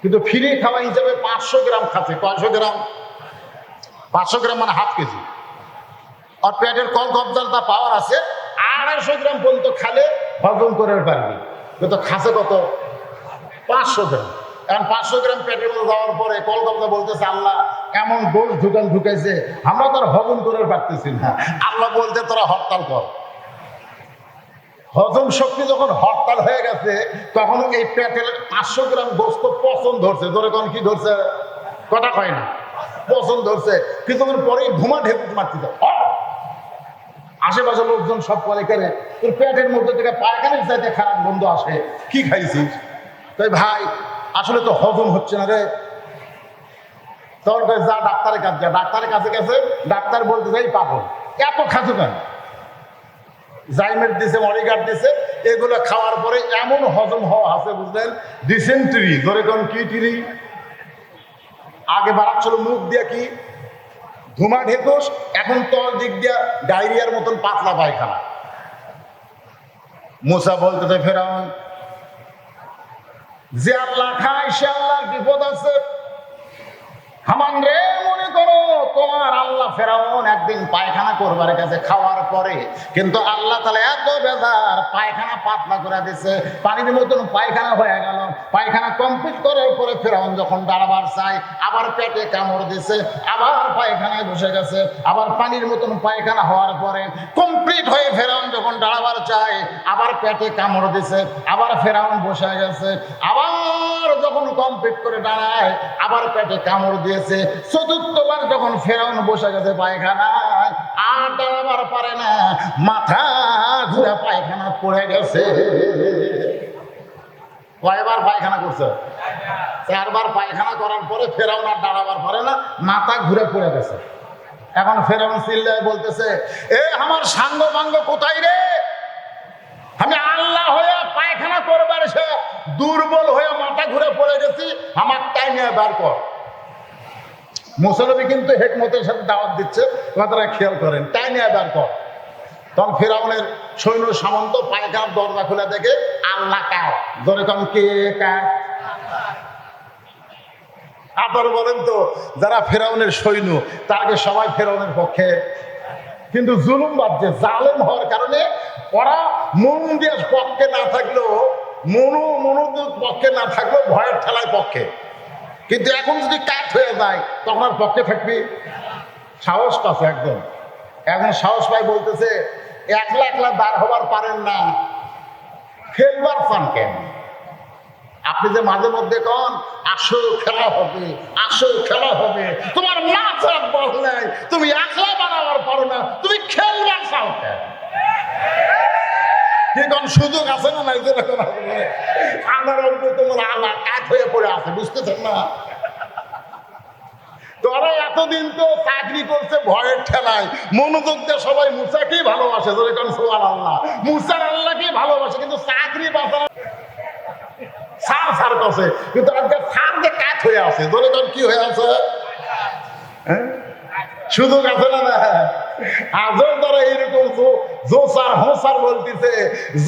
কিন্তু ফ্রি খাওয়া হিসাবে 500 গ্রাম খাচ্ছে। 500 গ্রাম? 500 গ্রাম মানে হাফ কেজি। আর পেটের কল কবজার তা পাওয়ার আছে, 250 গ্রাম পর্যন্ত খালে হজম করে পারবি, কিন্তু খাচ্ছে কত? 500 গ্রাম। এখন 500 গ্রাম পেটের মধ্যে যাওয়ার পরে কল কবজা বলতেছে, আল্লাহ এমন দোষ ঢুকাইছে, আমরা তো আর হজম করে পারতেছি না। আল্লাহ বলতে তোরা হরতাল কর। হজম শক্তি যখন হরতাল হয়ে গেছে, তখন এই পেটের 500 গ্রাম গোস্ত পচন ধরছে। ধরে কোন কি ধরছে? কথা কয় না, পচন ধরছে। কিছুক্ষণ পরেই ঘুমা ঢেকুট মারতে, আশেপাশে লোকজন সব বলে কেনে তোর পেটের মধ্যে থেকে পায়খানার চাইতে খারাপ গন্ধ আসে, কি খাইছিস? তাই ভাই আসলে তো হজম হচ্ছে না রে। তোর যা ডাক্তারের কাছে যা। ডাক্তারের কাছে গেছে, ডাক্তার বলতে যাই পাগল, এত খাচ্ছ কেন? জাইমেট দিছে, মরিগার্ড দিছে, এগুলো খাওয়ার পরে এমন হজম হওয়া আছে বুঝলেন, ডিসেন্ট্রি। ধরে কোন কি টিরি আগে বাড়াচ্ছিল মুখ দিয়ে কি ধুমা ঢেকুস, এখন তল দিক দিয়া ডায়রিয়ার মতন পাতলা পায়খানা। মুসা বলতে ফেরাউন, যে আল্লাহ খায় সে আল্লাহর বিপদ আছে। হামান রে, মনে করো তোমার আল্লাহ ফেরাউন একদিন পায়খানা করবার কাছে খাওয়ার পরে, কিন্তু আল্লাহ তাআলা এত বেজার পায়খানা পাতলা করে দিছে, পানির মতন পায়খানা হয়ে গেল। পায়খানা কমপ্লিট করার পরে ফেরাউন যখন দাঁড়াবার চায়, আবার পেটে কামড় দিছে, আবার পায়খানায় বসে গেছে। আবার পানির মতন পায়খানা হওয়ার পরে কমপ্লিট হয়ে ফেরাউন যখন দাঁড়াবার চায়, আবার পেটে কামড় দিছে, আবার ফেরাউন বসে গেছে। আবার যখন কমপ্লিট করে দাঁড়ায়, আবার পেটে কামড় দিয়ে চতুর্থবার যখন ফেরাউন বসে গেছে পায়খানায়, আর দাঁড়াবার পারে না, মাথা ঘুরে পায়খানা পড়ে গেছে। কয়বার পায়খানা করছে? 4 বার পায়খানা করার পরে ফেরাউন আর দাঁড়াবার পারে না, মাথা ঘুরে পড়ে গেছে। এখন ফেরাউন চিল্লায় বলতেছে, এ আমার সাঙ্গ বাঙ্গ কোথায় রে? আমি আল্লাহ হয়ে পায়খানা করবার সে দুর্বল হয়ে মাথা ঘুরে পড়ে গেছি, আমার টাইমে বার কর। মুসা নবী কিন্তু হিকমতের সাথে দাওয়াত দিচ্ছে, কথাটা খেয়াল করেন, তাই নিয়ে বার কর। তখন ফেরাউনের সৈন্য সামন্ত পায়খানার দরজা খুলে দেখে আল্লাহ কার। ধরে কম কে কার? আপনারা বলেন তো, যারা ফেরাউনের সৈন্য তাকে সবাই ফেরাউনের পক্ষে, কিন্তু জুলুম বাদছে, জালেম হওয়ার কারণে ওরা মন দিয়ে পক্ষে না থাকলেও, মনোযোগ পক্ষে না থাকলেও ভয়ের ঠেলায় পক্ষে। কিন্তু এখন যদি কাট হয়ে যায় তখন আর পক্ষে থাকবি? সাহস পাচ্ছে একদম। এখন সাহস পাই বলতেছে, একলা একলা দাঁড় হবার পারেন না, খেলবার পান কেন? আপনি যে মাঝে মধ্যে কন আসো খেলা হবে, আসো খেলা হবে, তোমার নাচার বল নাই, তুমি একলা বানাবার পারো না, তুমি খেলবার চাও কেন? কোন সুযোগ আছে না নাই? যেরকম আমার তোমার আল্লাহ কাঠ হয়ে পড়ে আছে, বুঝতেছেন না? তোরা এতদিন তো চাকরি করছে ভয়ের ঠেলায়, মনোযোগ দিয়ে সবাই মুসাকেই ভালোবাসে, যেরকম সুবহানাল্লাহ, মুসার আল্লাহকেই ভালোবাসে, কিন্তু চাকরি বাঁচানো সার সার করছে, কিন্তু আজকে সার যে কাঠ হয়ে আছে, যেরকম কি হয়ে আছে? সুযোগ আছে না? না, আজও তারা এইরকম জোসার হোসার বলতেছে,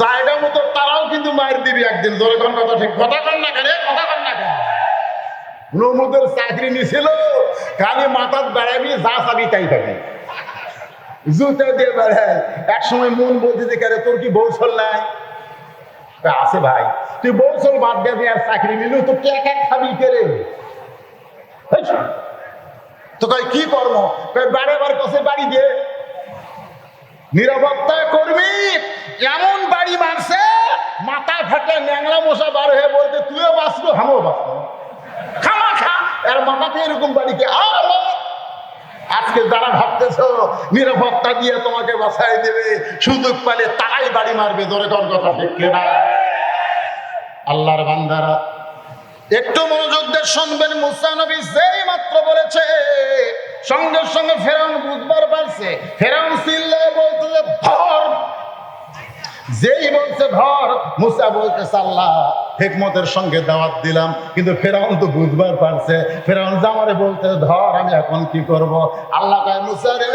জায়গা মতো তারাও কিন্তু মায়ের দিবি একদিন। যেরকম কথা ঠিক, কথা কন না কেন? কথা কন না কেন? নমুদের চাকরি নিছিল, খালি মাথার বেড়াবি, যা চাবি তাই পাবি, জুতা দিয়ে বেড়ায়। এক সময় মন বলতেছে, কেন তোর কি বউ ছল নাই? আছে ভাই, তুই বলছো বাদ দিয়ে আর চাকরি নিলু, তো কে এক খাবি কে রে? তো কয় কি কর্ম? বারেবার কাছে বাড়ি দিয়ে নিরাপত্তা কর্মী এমন বাড়ি মারছে, মাথা ফাটে ন্যাংরা মশা বার হয়ে বলতে তুইও বাঁচলো আমিও বাঁচলো, খামা খা এর মাথাতে এরকম বাড়িকে। আজকে যারা ভাবতেছ নিরাপত্তা দিয়ে তোমাকে বাঁচাই দেবে, সুযোগ পালে তারাই বাড়ি মারবে, ধরে কোন কথা ঠিক না? আল্লাহর বান্দারা একটু মনোযোগ দিয়ে শুনবেন। মুসা নবী যেই মাত্র বলেছে, সঙ্গে সঙ্গে ফেরাউন বুঝবার পারছে। ফেরাউন চিল্লায় বলতে ধর, যেই বলছে ধর, মুসা বলতেছে আল্লাহ হিকমতের সঙ্গে দাওয়াত দিলাম, কিন্তু ফেরাউন তো বুঝবার পারছে। ফেরাউন জামারে বলতে ধর, আমি এখন কি করব? আল্লাহ কয় মুসা রে,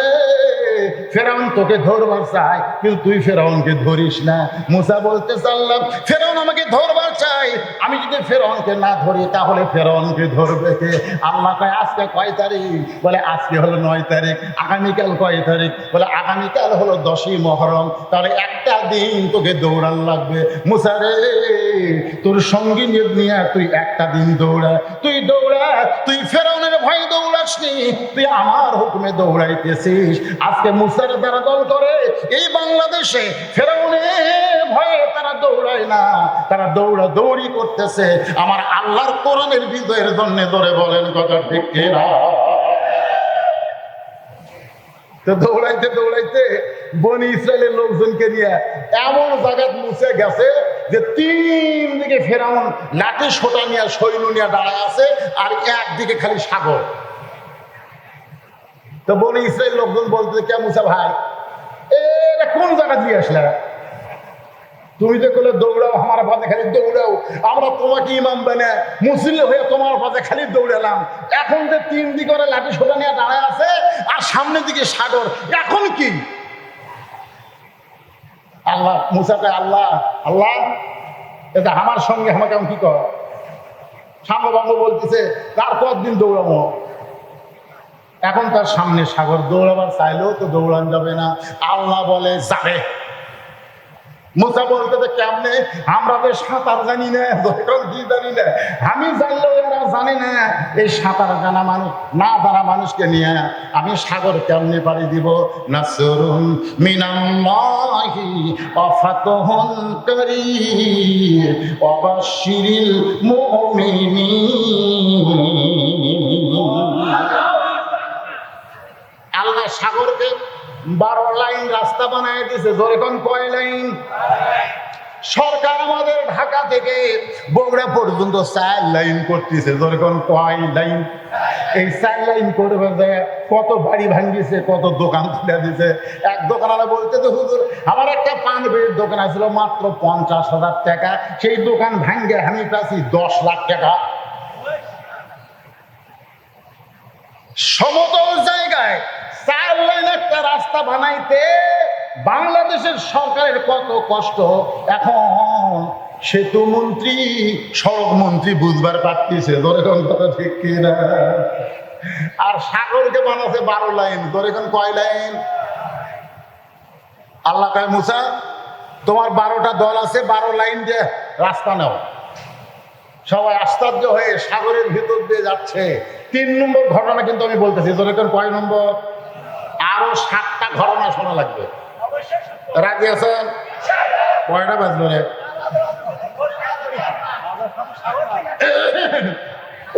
ফেরাউন তোকে ধরবার চাই, কিন্তু তুই ফেরাউনকে ধরিস না। মুসা বলতে আল্লাহ ফেরাউন আমাকে ধরবার চাই, আমি যদি ফেরাউনকে না ধরি তাহলে ফেরাউনকে ধরবে কে? আল্লাহ কয় আজকে কয় তারিখ? বলে আজকে হলো 9 তারিখ। আগামীকাল কয় তারিখ? বলে আগামীকাল হলো 10ই মহরম। তাহলে একটা দিন তোকে দৌড়ান লাগবে। মুসা রে, তোর সঙ্গী নিয়ে তুই একটা দিন দৌড়া, তুই দৌড়া, তুই ফেরাউনের ভয়ে দৌড়াসনি, তুই আমার হুকুমে দৌড়াইতেছিস। আজকে মুসার দ্বারা দল করে এই বাংলাদেশে ফেরাউনের ভয়ে তারা দৌড়ায় না, তারা দৌড়া দৌড়ি করতেছে আমার আল্লাহর কোরআনের বিজয়ের জন্য। ধরে বলেন কথা ঠিক কিনা? তো দৌড়াইতে দৌড়াইতে বনি ইসরায়েলের লোকজনকে নিয়ে এমন জায়গায় মুছে গেছে যে 3 দিকে ফেরাউন লাঠি সোটা নিয়ে সৈন্য নিয়ে দাঁড়ায় আছে, আর একদিকে খালি সাগর। তো বনি ইসরায়েল লোকজন বলতে, কে মুসা ভাই এটা কোন জায়গা দিয়ে আসলে? তুমি যে করলে দৌড়াও আমার পাশে খালি দৌড়াও, আমরা তোমাকে ইমাম বানা মুসলিম হয়ে তোমার পাশে খালি দৌড়ালাম, এখন যে 3 দিকে ওরা লাঠি সোটা নিয়ে দাঁড়ায় আছে আর সামনের দিকে সাগর, এখন কি? আল্লাহ মুসাকে আল্লাহ আল্লাহ এটা আমার সঙ্গে আমাকে এখন কি কর? সাঙ্গবাঙ্গ বলতেছে তার কতদিন দৌড়াবো? এখন তার সামনে সাগর, দৌড়াবার চাইলেও তো দৌড়ান যাবে না। আল্লাহ বলে যাবে। মুসা বলতে কেমনে? আমরা তো সাঁতার জানি না, কি জানি না, আমি জানলেও এরা জানে না। এই সাঁতার জানা মানুষ না জানা মানুষকে নিয়ে আমি সাগর কেমনে পাড়ি দিব? নাসরুন মিনাল্লাহি ওয়া ফাতহুন কারীম ওয়া বাশশিরিল মুমিনিন। আল্লাহ সাগরকে 12 লাইন রাস্তা বানায় দিয়েছে। জোরে কোন কয় লাইন? সরকার আমাদের ঢাকা থেকে বগুড়া পর্যন্ত 4 লাইন করতেছে। জোরে কোন কয় লাইন? এই 4 লাইন করবে যে কত বাড়ি ভাঙ্গিছে, কত দোকান তুলে দিছে। এক দোকানওয়ালা বলতে তো হুজুর আমার একটা পান বেড়ির দোকান আছিল মাত্র 50,000 টাকা, সেই দোকান ভাঙ্গে আমি পাচ্ছি 10 লাখ টাকা। সমতল জায়গায় 4 লাইন একটা রাস্তা বানাইতে বাংলাদেশের সরকারের কত কষ্ট, এখন সেতু মন্ত্রী সড়ক মন্ত্রী বুঝবার পারতেছে। ধরে কোন কথা ঠিক কিনা? আর সাগরকে বানাচ্ছে 12 লাইন। ধরে কোন কয় লাইন? আল্লাহ কয় মুসা তোমার 12টা দল আছে, 12 লাইন দিয়ে রাস্তা নাও। সবাই আশ্চর্য হয়ে সাগরের ভিতর দিয়ে যাচ্ছে। 3 নম্বর ঘটনা কিন্তু আমি বলতেছি। ধরে কোন কয় নম্বর? আরো 7টা ঘটনা শোনা লাগবে। রাজি আছেন? কয়টা বাজলো রে?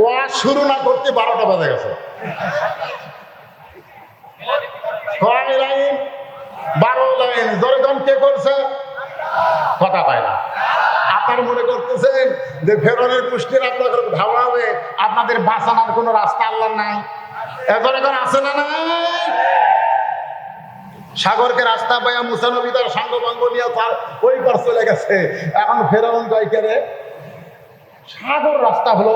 ওয়াজ শুরু না করতে 12টা বাজে গেছে। কয় লাইন? 12 লাইন। ধরে কোন কে করছে? কথা পায় না। আপনার মনে করতেছেন যে ফেরাউনের গোষ্ঠীর আপনাদের ধাওয়া হবে, আপনাদের বাঁচানোর কোনো রাস্তা আল্লাহ নাই? এখন এখন আছে না নাই? সাগরকে রাস্তা পাইয়া মুসা নবী তার সাঙ্গপাঙ্গ নিয়ে তার ওই পার চলে গেছে। এখন ফেরাউন কয়কে সাগর রাস্তা হলো,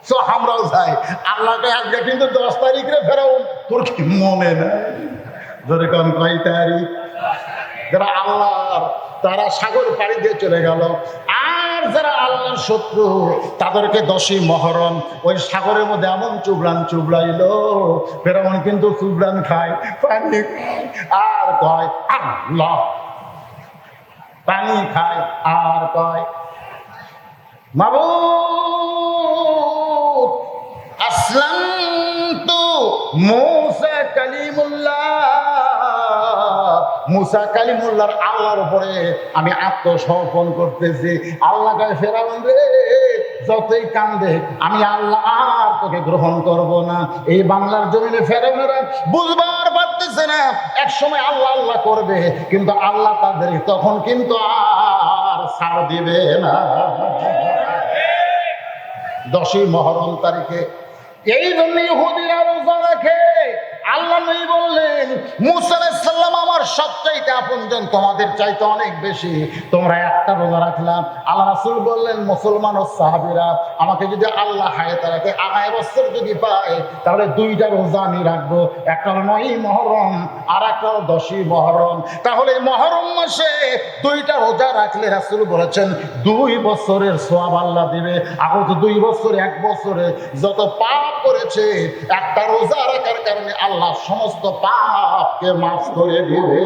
তো আমরাও যাই। আল্লাহকে আজকে কিন্তু 10 তারিখ রে ফেরাউন, তোর কি মনে নাই? ধরে কোন কয় তারিখ? যারা আল্লাহর তারা সাগর পাড়ি দিয়ে চলে গেল, আর যারা আল্লাহর শত্রু তাদেরকে 10ই মহরম ওই সাগরের মধ্যে এমন চুবড়ান চুবড়াইলো, ফেরাউন কিন্তু চুবড়ান খায়, পানি খায়, আর কয় আল্লাহ, পানি খায় আর কয় মাবুদ আসলামতু মুসা কালিমুল্লাহ, মুসা কালিমুল্লাহর আল্লাহর উপরে আমি আত্মসমর্পণ করতেছি। আল্লাহ কয় ফেরাউন রে, যতই কান্দে আমি আল্লাহ আর তোকে গ্রহণ করব না। এই বাংলার জমিনে ফেরাউনেরা বুঝবার পারতেছে না, এক সময় আল্লাহ আল্লাহ করবে, কিন্তু আল্লাহ তাদের তখন কিন্তু আর ছাড় দিবে না। 10ই মহরম তারিখে এই জন্য ইহুদিরা রোজা রাখে। আল্লাহ নবী বললেন, মুসা আলাইহিস সালাম আমার সবচাইতে আপনজন, তোমাদের চাইতে অনেক বেশি, তোমরা একটা রোজা রাখলাম। আল্লাহ রাসূল বললেন, মুসলমান ও সাহাবীরা, আমাকে যদি আল্লাহ হায়াতে রাখে, আগামী বছর যদি পায়, তাহলে 2টা রোজা আমি রাখবো, একটা হলো 9ই মহরম আর একটা হলো 10ই মহরম। তাহলে মহরম মাসে 2টা রোজা রাখলে রাসূল বলেছেন 2 বছরের সওয়াব আল্লাহ দিবে। আগত 2 বছরে 1 বছরে যত পাপ করেছে, একটা রোজা রাখার কারণে আল্লাহ সমস্ত পাপকে মাফ করে দিবে।